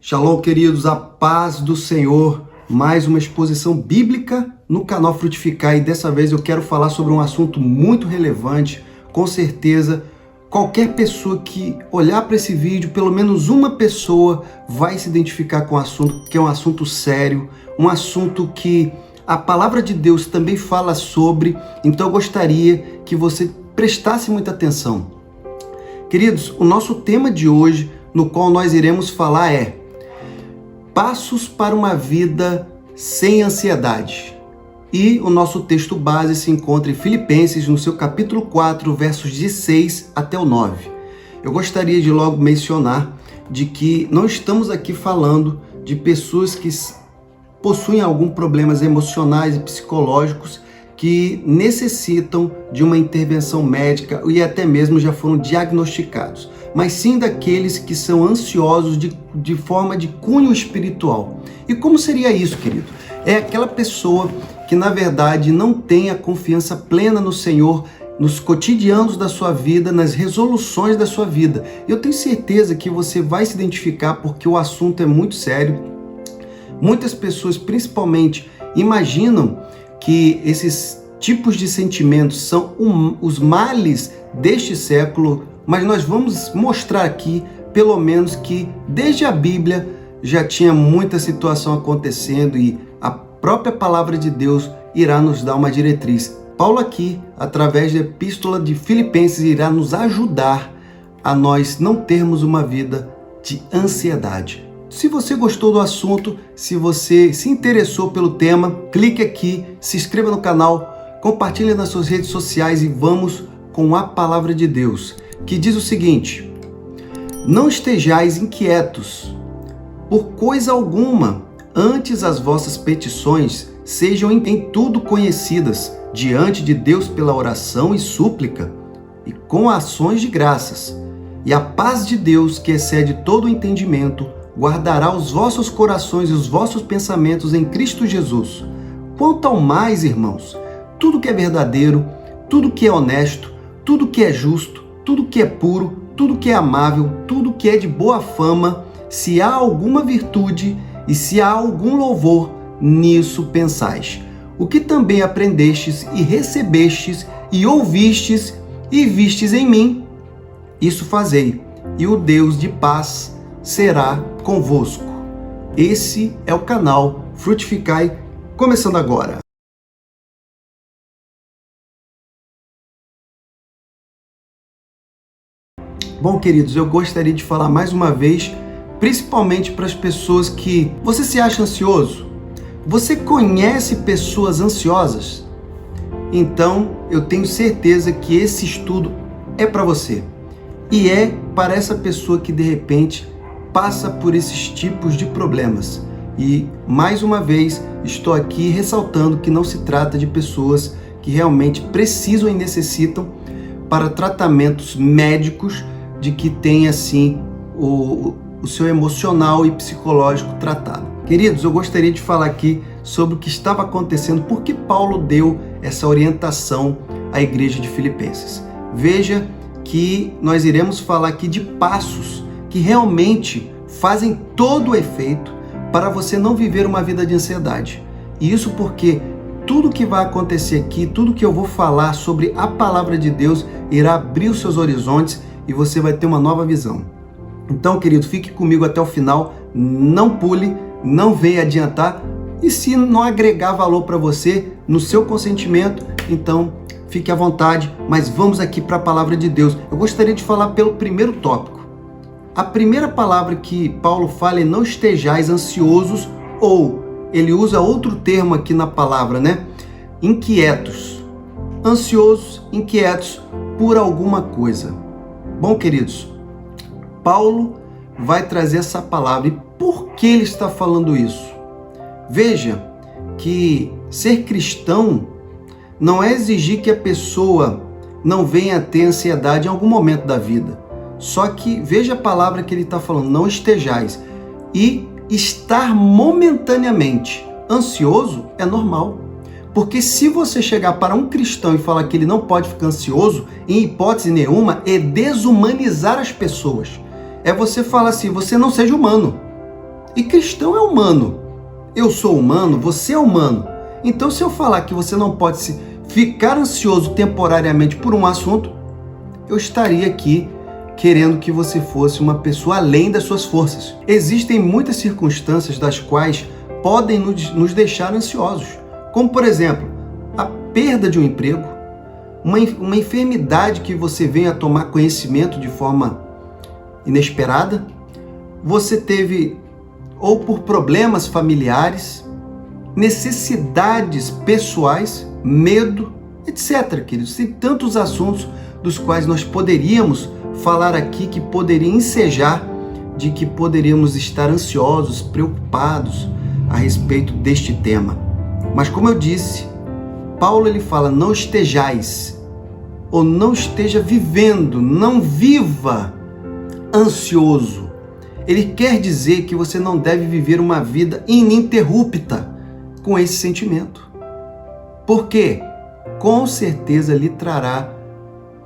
Shalom, queridos, a paz do Senhor. Mais uma exposição bíblica no canal Frutificar, e dessa vez eu quero falar sobre um assunto muito relevante. Com certeza, qualquer pessoa que olhar para esse vídeo, pelo menos uma pessoa vai se identificar com o assunto, que é um assunto sério, um assunto que a palavra de Deus também fala sobre. Então eu gostaria que você prestasse muita atenção. Queridos, o nosso tema de hoje, no qual nós iremos falar, é passos para uma vida sem ansiedade. E o nosso texto base se encontra em Filipenses, no seu capítulo 4, versos de 6 até o 9. Eu gostaria de logo mencionar de que não estamos aqui falando de pessoas que possuem alguns problemas emocionais e psicológicos que necessitam de uma intervenção médica e até mesmo já foram diagnosticados, mas sim daqueles que são ansiosos de forma de cunho espiritual. E como seria isso, querido? É aquela pessoa que, na verdade, não tem a confiança plena no Senhor, nos cotidianos da sua vida, nas resoluções da sua vida. Eu tenho certeza que você vai se identificar porque o assunto é muito sério. Muitas pessoas, principalmente, imaginam que esses tipos de sentimentos são os males deste século, mas nós vamos mostrar aqui, pelo menos, que desde a Bíblia já tinha muita situação acontecendo e a própria palavra de Deus irá nos dar uma diretriz. Paulo aqui, através da epístola de Filipenses, irá nos ajudar a nós não termos uma vida de ansiedade. Se você gostou do assunto, se você se interessou pelo tema, clique aqui, se inscreva no canal, compartilhe nas suas redes sociais e vamos com a palavra de Deus, que diz o seguinte: não estejais inquietos por coisa alguma, antes as vossas petições sejam em tudo conhecidas diante de Deus pela oração e súplica e com ações de graças. E a paz de Deus, que excede todo o entendimento, guardará os vossos corações e os vossos pensamentos em Cristo Jesus. Quanto ao mais, irmãos, tudo que é verdadeiro, tudo que é honesto, tudo que é justo, tudo que é puro, tudo que é amável, tudo que é de boa fama, se há alguma virtude e se há algum louvor, nisso pensais. O que também aprendestes e recebestes e ouvistes e vistes em mim, isso fazei, e o Deus de paz será convosco. Esse é o canal Frutificai, começando agora. Bom, queridos, eu gostaria de falar mais uma vez, principalmente para as pessoas que... Você se acha ansioso? Você conhece pessoas ansiosas? Então, eu tenho certeza que esse estudo é para você. E é para essa pessoa que, de repente, passa por esses tipos de problemas. E, mais uma vez, estou aqui ressaltando que não se trata de pessoas que realmente precisam e necessitam para tratamentos médicos de que tem, assim, o seu emocional e psicológico tratado. Queridos, eu gostaria de falar aqui sobre o que estava acontecendo, porque Paulo deu essa orientação à igreja de Filipenses. Veja que nós iremos falar aqui de passos que realmente fazem todo o efeito para você não viver uma vida de ansiedade. E isso porque tudo que vai acontecer aqui, tudo que eu vou falar sobre a palavra de Deus irá abrir os seus horizontes e você vai ter uma nova visão. Então, querido, fique comigo até o final, não pule, não venha adiantar, e se não agregar valor para você no seu consentimento, então fique à vontade, mas vamos aqui para a palavra de Deus. Eu gostaria de falar pelo primeiro tópico. A primeira palavra que Paulo fala é não estejais ansiosos, ou ele usa outro termo aqui na palavra, né? Inquietos. Ansiosos, inquietos por alguma coisa. Bom, queridos, Paulo vai trazer essa palavra. E por que ele está falando isso? Veja que ser cristão não é exigir que a pessoa não venha a ter ansiedade em algum momento da vida. Só que veja a palavra que ele está falando, não estejais. E estar momentaneamente ansioso é normal. Porque se você chegar para um cristão e falar que ele não pode ficar ansioso, em hipótese nenhuma, é desumanizar as pessoas. É você falar assim, você não seja humano. E cristão é humano. Eu sou humano, você é humano. Então, se eu falar que você não pode ficar ansioso temporariamente por um assunto, eu estaria aqui querendo que você fosse uma pessoa além das suas forças. Existem muitas circunstâncias das quais podem nos deixar ansiosos, como, por exemplo, a perda de um emprego, uma enfermidade que você venha a tomar conhecimento de forma inesperada, você teve, ou por problemas familiares, necessidades pessoais, medo, etc., queridos. Tem tantos assuntos dos quais nós poderíamos falar aqui que poderia ensejar de que poderíamos estar ansiosos, preocupados a respeito deste tema. Mas como eu disse, Paulo ele fala, não estejais, ou não esteja vivendo, não viva ansioso. Ele quer dizer que você não deve viver uma vida ininterrupta com esse sentimento. Por quê? Com certeza lhe trará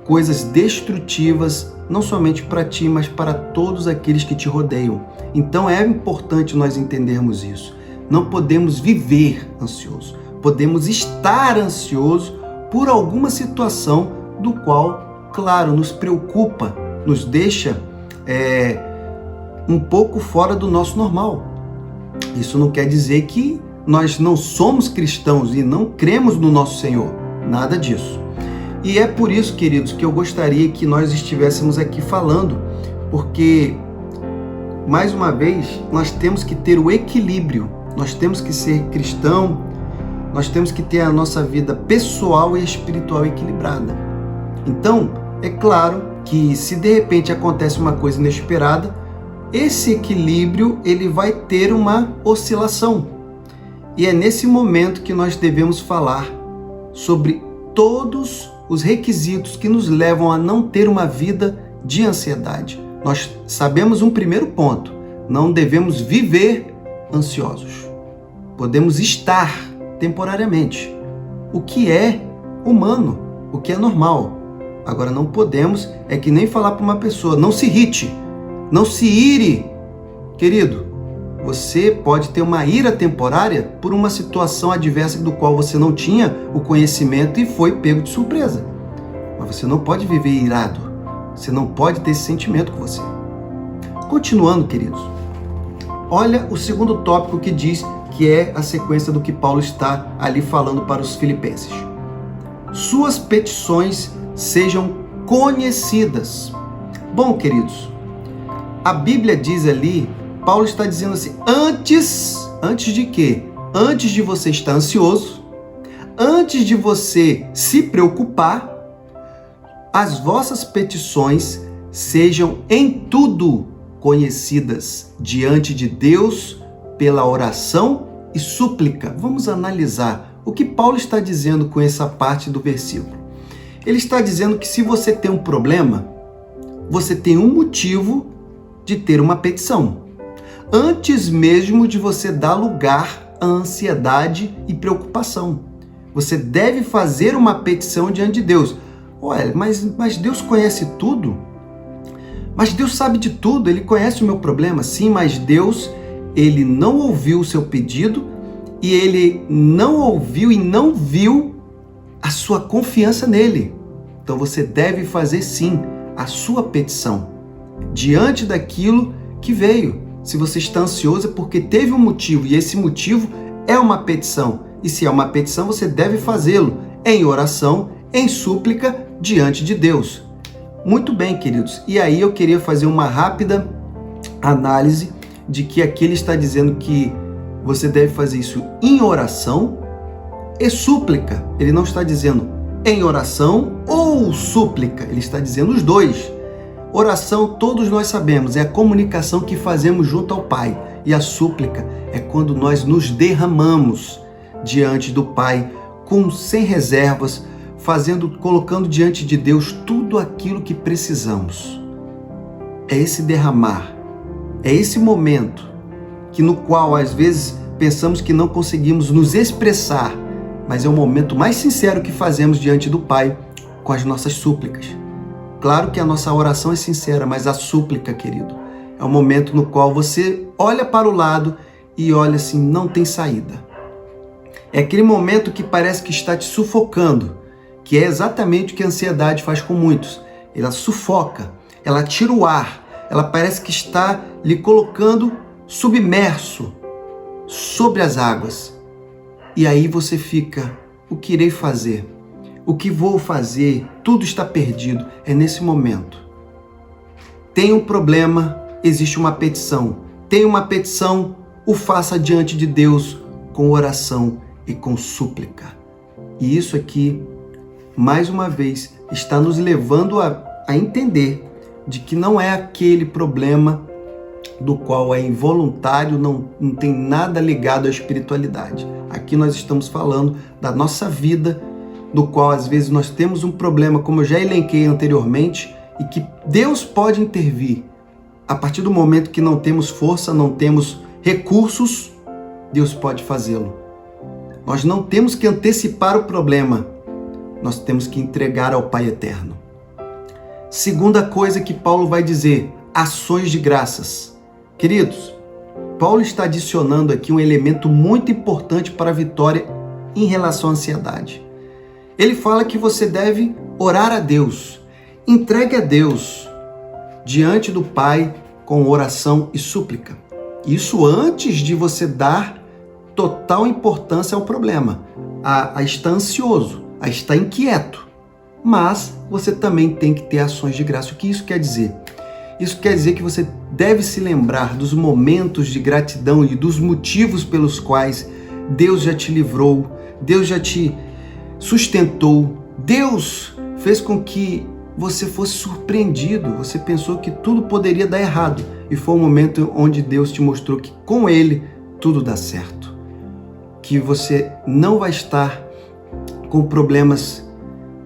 coisas destrutivas, não somente para ti, mas para todos aqueles que te rodeiam. Então é importante nós entendermos isso. Não podemos viver ansioso. Podemos estar ansioso por alguma situação do qual, claro, nos preocupa, nos deixa um pouco fora do nosso normal. Isso não quer dizer que nós não somos cristãos e não cremos no nosso Senhor. Nada disso. E é por isso, queridos, que eu gostaria que nós estivéssemos aqui falando, porque, mais uma vez, nós temos que ter o equilíbrio, nós temos que ser cristão, nós temos que ter a nossa vida pessoal e espiritual equilibrada. Então, é claro que se de repente acontece uma coisa inesperada, esse equilíbrio ele vai ter uma oscilação. E é nesse momento que nós devemos falar sobre todos os requisitos que nos levam a não ter uma vida de ansiedade. Nós sabemos um primeiro ponto: não devemos viver ansiosos. Podemos estar temporariamente, o que é humano, o que é normal. Agora não podemos, é que nem falar para uma pessoa, não se irrite, não se ire. Querido, você pode ter uma ira temporária por uma situação adversa do qual você não tinha o conhecimento e foi pego de surpresa. Mas você não pode viver irado. Você não pode ter esse sentimento com você. Continuando, queridos. Olha o segundo tópico que diz que é a sequência do que Paulo está ali falando para os filipenses. Suas petições sejam conhecidas. Bom, queridos, a Bíblia diz ali, Paulo está dizendo assim, antes de quê? Antes de você estar ansioso, antes de você se preocupar, as vossas petições sejam em tudo conhecidas diante de Deus pela oração e súplica. Vamos analisar o que Paulo está dizendo com essa parte do versículo. Ele está dizendo que se você tem um problema, você tem um motivo de ter uma petição. Antes mesmo de você dar lugar à ansiedade e preocupação. Você deve fazer uma petição diante de Deus. Olha, mas Deus conhece tudo? Mas Deus sabe de tudo, Ele conhece o meu problema. Sim, mas Deus, Ele não ouviu o seu pedido e Ele não ouviu e não viu a sua confiança nele. Então você deve fazer sim a sua petição diante daquilo que veio. Se você está ansioso é porque teve um motivo e esse motivo é uma petição. E se é uma petição, você deve fazê-lo em oração, em súplica diante de Deus. Muito bem, queridos. E aí eu queria fazer uma rápida análise de que aqui ele está dizendo que você deve fazer isso em oração e súplica. Ele não está dizendo em oração ou súplica. Ele está dizendo os dois. Oração, todos nós sabemos, é a comunicação que fazemos junto ao Pai. E a súplica é quando nós nos derramamos diante do Pai, sem reservas, colocando diante de Deus tudo aquilo que precisamos. É esse derramar, é esse momento no qual às vezes pensamos que não conseguimos nos expressar, mas é o momento mais sincero que fazemos diante do Pai com as nossas súplicas. Claro que a nossa oração é sincera, mas a súplica, querido, É um momento no qual você olha para o lado e olha assim, não tem saída. É aquele momento que parece que está te sufocando, que é exatamente o que a ansiedade faz com muitos. Ela sufoca, ela tira o ar, ela parece que está lhe colocando submerso sobre as águas. E aí você fica, o que irei fazer? O que vou fazer? Tudo está perdido. É nesse momento. Tem um problema, existe uma petição. Tem uma petição, o faça diante de Deus com oração e com súplica. E isso aqui, mais uma vez, está nos levando a entender de que não é aquele problema do qual é involuntário, não tem nada ligado à espiritualidade. Aqui nós estamos falando da nossa vida, do qual às vezes nós temos um problema, como eu já elenquei anteriormente, e que Deus pode intervir. A partir do momento que não temos força, não temos recursos, Deus pode fazê-lo. Nós não temos que antecipar o problema, nós temos que entregar ao Pai Eterno. Segunda coisa que Paulo vai dizer, ações de graças. Queridos, Paulo está adicionando aqui um elemento muito importante para a vitória em relação à ansiedade. Ele fala que você deve orar a Deus, entregue a Deus diante do Pai com oração e súplica. Isso antes de você dar total importância ao problema, a estar ansioso, a estar inquieto. Mas você também tem que ter ações de graça. O que isso quer dizer? Isso quer dizer que você deve se lembrar dos momentos de gratidão e dos motivos pelos quais Deus já te livrou, Deus já te sustentou, Deus fez com que você fosse surpreendido, você pensou que tudo poderia dar errado e foi um momento onde Deus te mostrou que com Ele tudo dá certo, que você não vai estar com problemas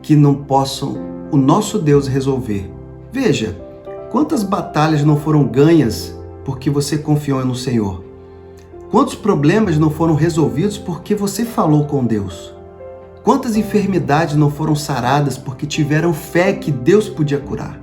que não possam o nosso Deus resolver. Veja, quantas batalhas não foram ganhas porque você confiou no Senhor? Quantos problemas não foram resolvidos porque você falou com Deus? Quantas enfermidades não foram saradas porque tiveram fé que Deus podia curar?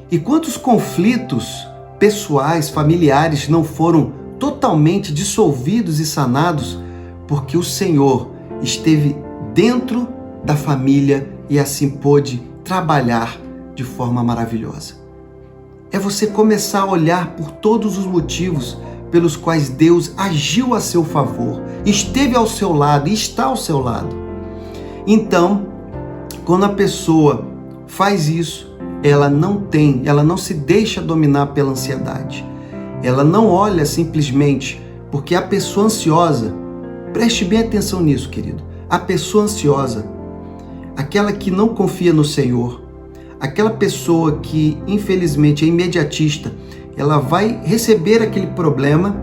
E quantos conflitos pessoais, familiares não foram totalmente dissolvidos e sanados porque o Senhor esteve dentro da família e assim pôde trabalhar de forma maravilhosa? É você começar a olhar por todos os motivos pelos quais Deus agiu a seu favor, esteve ao seu lado e está ao seu lado. Então, quando a pessoa faz isso, ela não se deixa dominar pela ansiedade. Ela não olha simplesmente, porque a pessoa ansiosa, preste bem atenção nisso, querido. A pessoa ansiosa, aquela que não confia no Senhor, aquela pessoa que infelizmente é imediatista, ela vai receber aquele problema,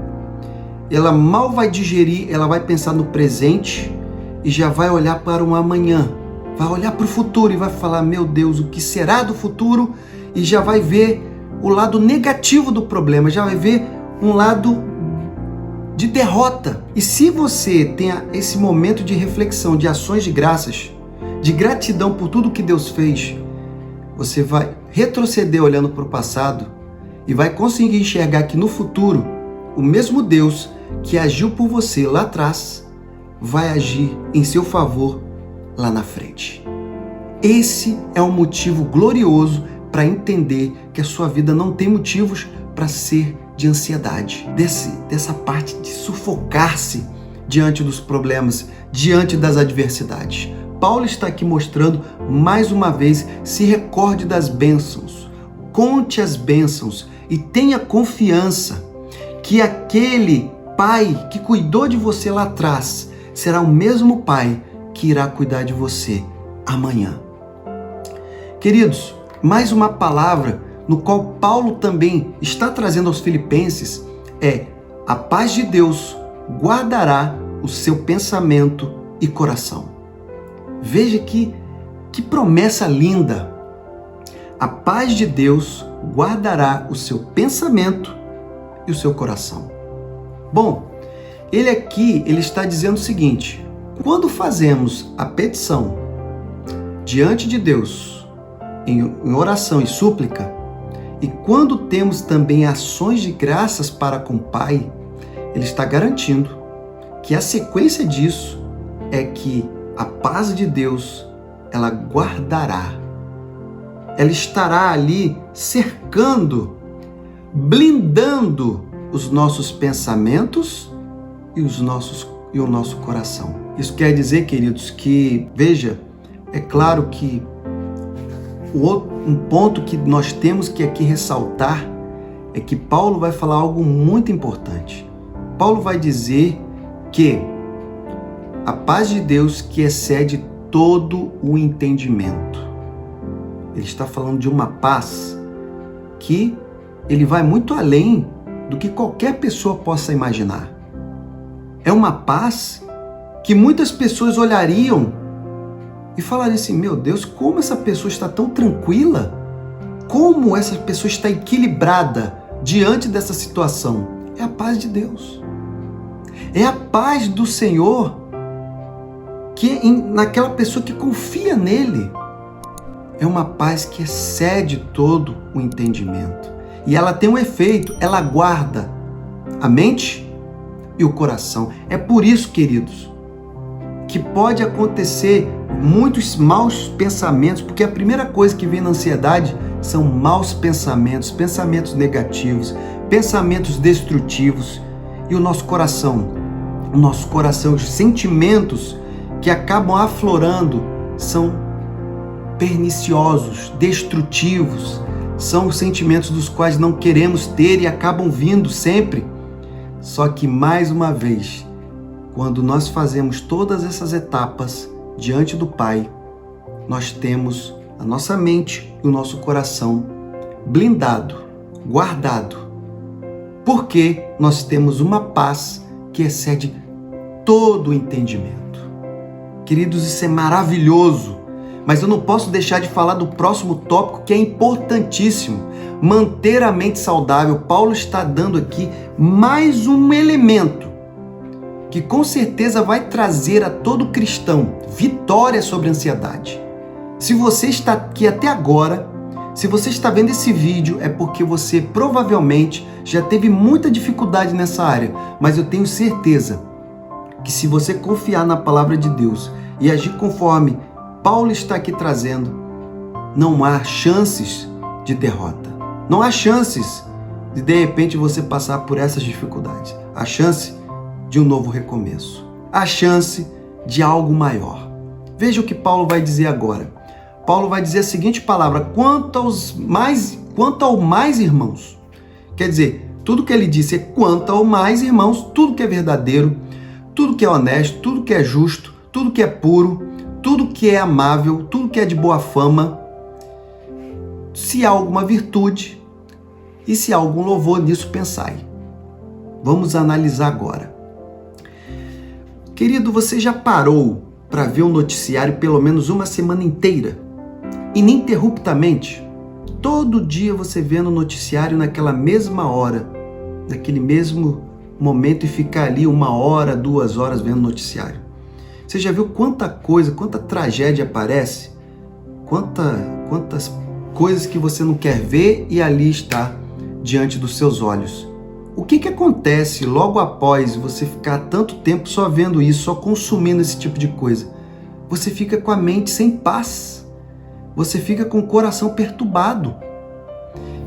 ela mal vai digerir, ela vai pensar no presente e já vai olhar para o amanhã, vai olhar para o futuro e vai falar, meu Deus, o que será do futuro? E já vai ver o lado negativo do problema, já vai ver um lado de derrota. E se você tem esse momento de reflexão, de ações de graças, de gratidão por tudo que Deus fez, você vai retroceder olhando para o passado e vai conseguir enxergar que no futuro, o mesmo Deus que agiu por você lá atrás, vai agir em seu favor lá na frente. Esse é um motivo glorioso para entender que a sua vida não tem motivos para ser de ansiedade, dessa parte de sufocar-se diante dos problemas, diante das adversidades. Paulo está aqui mostrando mais uma vez, se recorde das bênçãos, conte as bênçãos e tenha confiança que aquele Pai que cuidou de você lá atrás será o mesmo Pai que irá cuidar de você amanhã. Queridos, mais uma palavra no qual Paulo também está trazendo aos filipenses é: a paz de Deus guardará o seu pensamento e coração. Veja que promessa linda! A paz de Deus guardará o seu pensamento e o seu coração. Bom, ele está dizendo o seguinte: quando fazemos a petição diante de Deus em oração e súplica, E quando temos também ações de graças para com o Pai, Ele está garantindo que a sequência disso é que a paz de Deus, ela guardará, ela estará ali cercando, blindando os nossos pensamentos e o nosso coração. Isso quer dizer, queridos, que, veja, é claro que um ponto que nós temos que aqui ressaltar é que Paulo vai falar algo muito importante. Paulo vai dizer que a paz de Deus que excede todo o entendimento. Ele está falando de uma paz que ele vai muito além do que qualquer pessoa possa imaginar. É uma paz que muitas pessoas olhariam e falariam assim: meu Deus, como essa pessoa está tão tranquila? Como essa pessoa está equilibrada diante dessa situação? É a paz de Deus. É a paz do Senhor naquela pessoa que confia nele. É uma paz que excede todo o entendimento. E ela tem um efeito, ela guarda a mente e o coração. É por isso, queridos, que pode acontecer muitos maus pensamentos, porque a primeira coisa que vem na ansiedade são maus pensamentos, pensamentos negativos, pensamentos destrutivos. E o nosso coração, os sentimentos que acabam aflorando são perniciosos, destrutivos, são os sentimentos dos quais não queremos ter e acabam vindo sempre. Só que, mais uma vez, quando nós fazemos todas essas etapas diante do Pai, nós temos a nossa mente e o nosso coração blindado, guardado, porque nós temos uma paz que excede todo o entendimento. Queridos, isso é maravilhoso, mas eu não posso deixar de falar do próximo tópico, que é importantíssimo: manter a mente saudável. Paulo está dando aqui mais um elemento que com certeza vai trazer a todo cristão vitória sobre a ansiedade. Se você está aqui até agora, se você está vendo esse vídeo, é porque você provavelmente já teve muita dificuldade nessa área, mas eu tenho certeza que se você confiar na palavra de Deus e agir conforme Paulo está aqui trazendo, não há chances de derrota. Não há chances de repente você passar por essas dificuldades. Há chance de um novo recomeço. Há chance de algo maior. Veja o que Paulo vai dizer agora. Paulo vai dizer a seguinte palavra: quanto ao mais irmãos. Quer dizer, tudo que ele disse é quanto ao mais irmãos, tudo que é verdadeiro, tudo que é honesto, tudo que é justo, tudo que é puro, tudo que é amável, tudo que é de boa fama, se há alguma virtude e se há algum louvor, nisso pensai. Vamos analisar agora. Querido, você já parou para ver um noticiário pelo menos uma semana inteira? Ininterruptamente? Todo dia você vê no noticiário naquela mesma hora, naquele mesmo momento, e ficar ali 1 hora, 2 horas vendo noticiário. Você já viu quanta coisa, quanta tragédia aparece? Quantas coisas que você não quer ver e ali está diante dos seus olhos. O que acontece logo após você ficar tanto tempo só vendo isso, só consumindo esse tipo de coisa? Você fica com a mente sem paz. Você fica com o coração perturbado.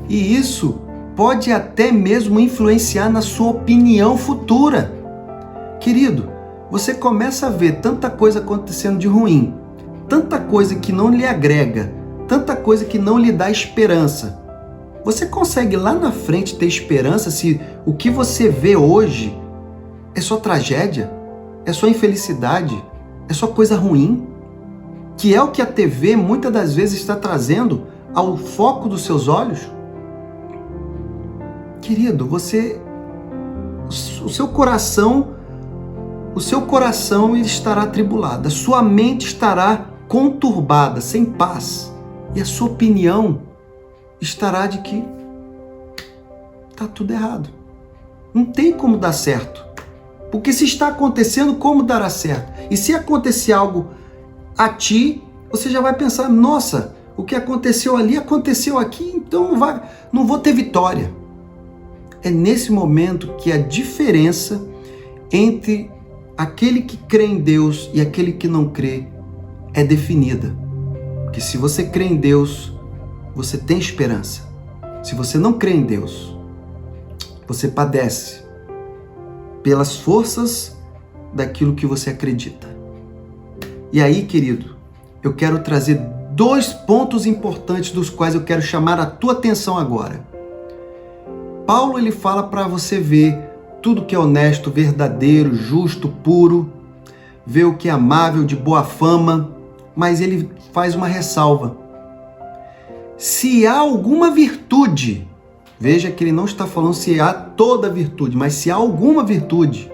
E isso pode até mesmo influenciar na sua opinião futura. Querido, você começa a ver tanta coisa acontecendo de ruim, tanta coisa que não lhe agrega, tanta coisa que não lhe dá esperança. Você consegue lá na frente ter esperança se o que você vê hoje é só tragédia, é só infelicidade, é só coisa ruim? Que é o que a TV muitas das vezes está trazendo ao foco dos seus olhos? Querido, o seu coração ele estará atribulado, a sua mente estará conturbada, sem paz, e a sua opinião estará de que está tudo errado. Não tem como dar certo. Porque se está acontecendo, como dará certo? E se acontecer algo a ti, você já vai pensar: nossa, O que aconteceu ali, aconteceu aqui, então não vou ter vitória. É nesse momento que a diferença entre aquele que crê em Deus e aquele que não crê é definida. Porque se você crê em Deus, você tem esperança. Se você não crê em Deus, você padece pelas forças daquilo que você acredita. E aí, querido, eu quero trazer 2 pontos importantes dos quais eu quero chamar a tua atenção agora. Paulo, ele fala para você ver tudo que é honesto, verdadeiro, justo, puro, ver o que é amável, de boa fama, mas ele faz uma ressalva. Se há alguma virtude, veja que ele não está falando se há toda virtude, mas se há alguma virtude.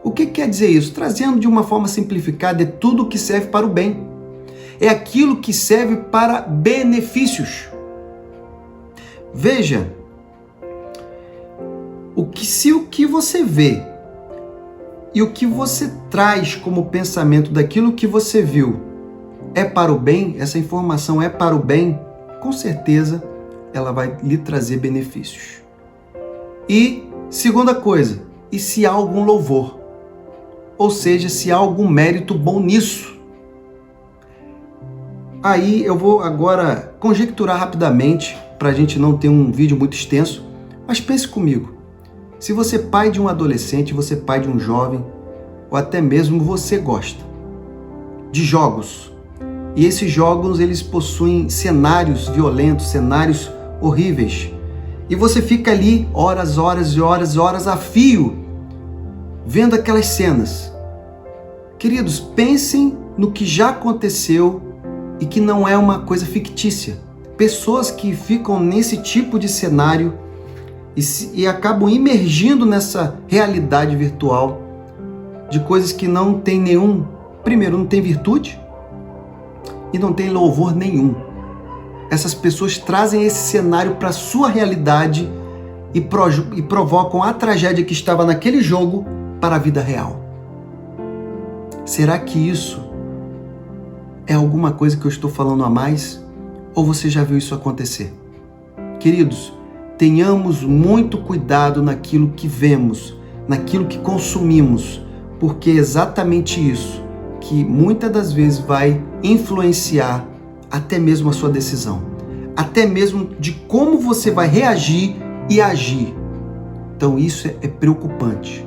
O que quer dizer isso? Trazendo de uma forma simplificada, é tudo que serve para o bem. É aquilo que serve para benefícios. Veja, se o que você vê e o que você traz como pensamento daquilo que você viu é para o bem, essa informação é para o bem, com certeza ela vai lhe trazer benefícios. E segunda coisa, e se há algum louvor, ou seja, se há algum mérito bom nisso. Aí eu vou agora conjecturar rapidamente, para a gente não ter um vídeo muito extenso, mas pense comigo. Se você é pai de um adolescente, você é pai de um jovem, ou até mesmo você gosta de jogos, e esses jogos eles possuem cenários violentos, cenários horríveis, e você fica ali horas e horas a fio, vendo aquelas cenas. Queridos, pensem no que já aconteceu e que não é uma coisa fictícia. Pessoas que ficam nesse tipo de cenário e acabam imergindo nessa realidade virtual de coisas que não tem primeiro, não tem virtude e não tem louvor nenhum. Essas pessoas trazem esse cenário para a sua realidade e provocam a tragédia que estava naquele jogo para a vida real. Será que isso é alguma coisa que eu estou falando a mais? Ou você já viu isso acontecer? Queridos, tenhamos muito cuidado naquilo que vemos, naquilo que consumimos, porque é exatamente isso que muitas das vezes vai influenciar até mesmo a sua decisão, até mesmo de como você vai reagir e agir. Então isso é preocupante,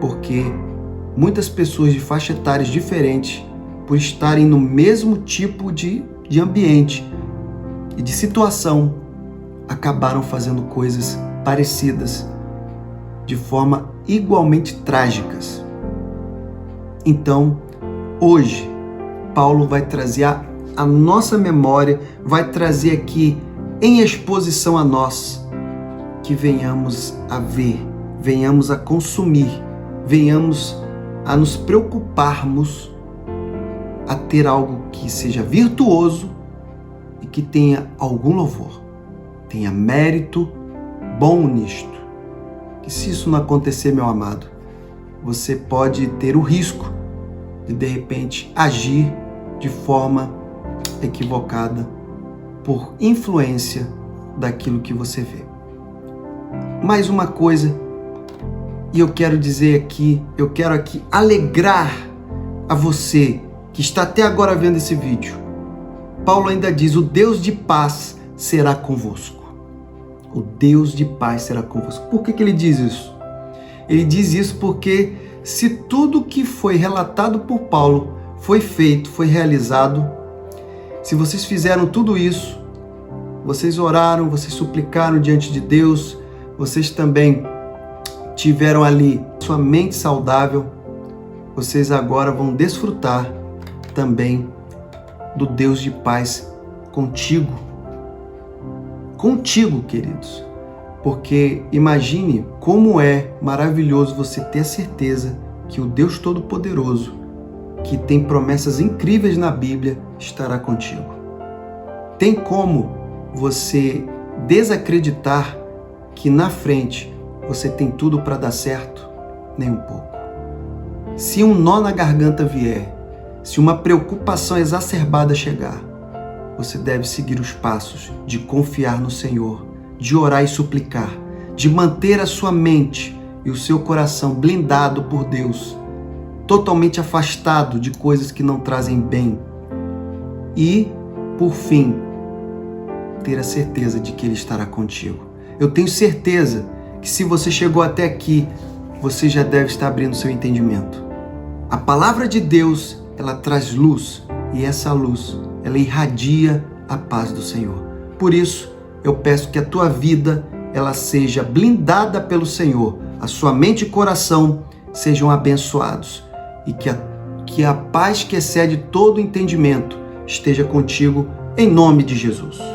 porque muitas pessoas de faixa etárias diferentes, por estarem no mesmo tipo de ambiente e de situação, acabaram fazendo coisas parecidas, de forma igualmente trágicas. Então, hoje, Paulo vai trazer a nossa memória, vai trazer aqui em exposição a nós, que venhamos a ver, venhamos a consumir, venhamos a nos preocuparmos a ter algo que seja virtuoso e que tenha algum louvor, tenha mérito bom nisto. Que se isso não acontecer, meu amado, você pode ter o risco de repente agir de forma equivocada por influência daquilo que você vê. Mais uma coisa, e eu quero dizer aqui, eu quero aqui alegrar a você que está até agora vendo esse vídeo. Paulo ainda diz: o Deus de paz será convosco. O Deus de paz será convosco. Por que ele diz isso? Ele diz isso porque se tudo que foi relatado por Paulo foi feito, foi realizado, se vocês fizeram tudo isso, vocês oraram, vocês suplicaram diante de Deus, vocês também tiveram ali sua mente saudável, vocês agora vão desfrutar também do Deus de paz contigo. Contigo, queridos. Porque imagine como é maravilhoso você ter a certeza que o Deus Todo-Poderoso, que tem promessas incríveis na Bíblia, estará contigo. Tem como você desacreditar que na frente você tem tudo para dar certo? Nem um pouco. Se um nó na garganta vier, se uma preocupação exacerbada chegar, você deve seguir os passos de confiar no Senhor, de orar e suplicar, de manter a sua mente e o seu coração blindado por Deus, totalmente afastado de coisas que não trazem bem. E, por fim, ter a certeza de que Ele estará contigo. Eu tenho certeza que se você chegou até aqui, você já deve estar abrindo seu entendimento. A palavra de Deus, ela traz luz, e essa luz, ela irradia a paz do Senhor. Por isso, eu peço que a tua vida, ela seja blindada pelo Senhor, a sua mente e coração sejam abençoados, e que a paz que excede todo entendimento esteja contigo, em nome de Jesus.